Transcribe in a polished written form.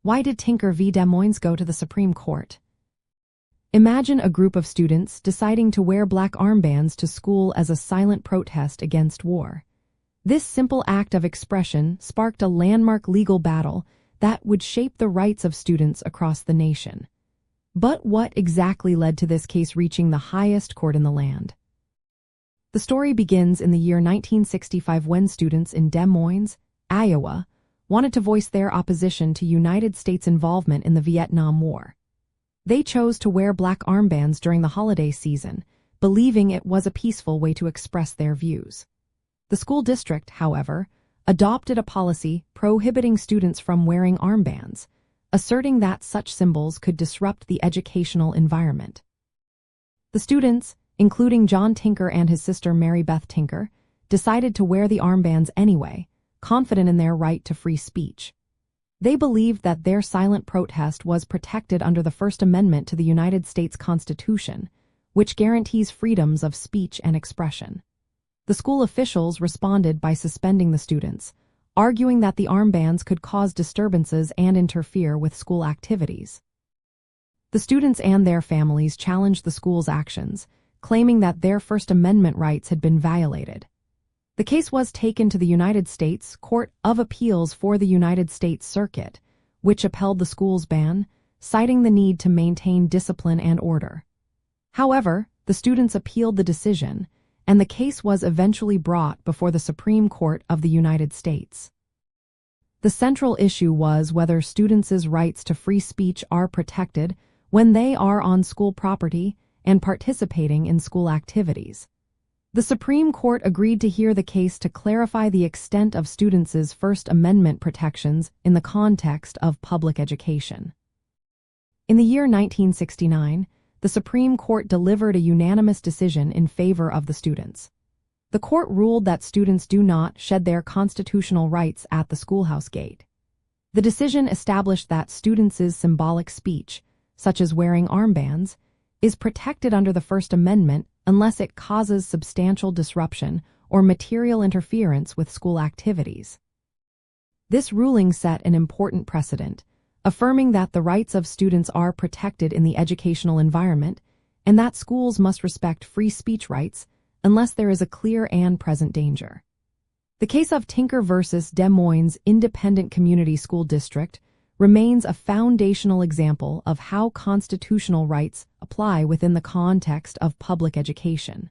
Why did Tinker v. Des Moines go to the Supreme Court? Imagine a group of students deciding to wear black armbands to school as a silent protest against war. This simple act of expression sparked a landmark legal battle that would shape the rights of students across the nation. But what exactly led to this case reaching the highest court in the land? The story begins in the year 1965 when students in Des Moines, Iowa, wanted to voice their opposition to United States involvement in the Vietnam War. They chose to wear black armbands during the holiday season, believing it was a peaceful way to express their views. The school district, however, adopted a policy prohibiting students from wearing armbands, asserting that such symbols could disrupt the educational environment. The students, including John Tinker and his sister Mary Beth Tinker, decided to wear the armbands anyway, confident in their right to free speech. They believed that their silent protest was protected under the First Amendment to the United States Constitution, which guarantees freedoms of speech and expression. The school officials responded by suspending the students, arguing that the armbands could cause disturbances and interfere with school activities. The students and their families challenged the school's actions, claiming that their First Amendment rights had been violated. The case was taken to the United States Court of Appeals for the United States Circuit, which upheld the school's ban, citing the need to maintain discipline and order. However, the students appealed the decision, and the case was eventually brought before the Supreme Court of the United States. The central issue was whether students' rights to free speech are protected when they are on school property and participating in school activities. The Supreme Court agreed to hear the case to clarify the extent of students' First Amendment protections in the context of public education. In the year 1969, the Supreme Court delivered a unanimous decision in favor of the students. The court ruled that students do not shed their constitutional rights at the schoolhouse gate. The decision established that students' symbolic speech, such as wearing armbands, is protected under the First Amendment unless it causes substantial disruption or material interference with school activities. This ruling set an important precedent, affirming that the rights of students are protected in the educational environment and that schools must respect free speech rights unless there is a clear and present danger. The case of Tinker versus Des Moines Independent Community School District remains a foundational example of how constitutional rights apply within the context of public education.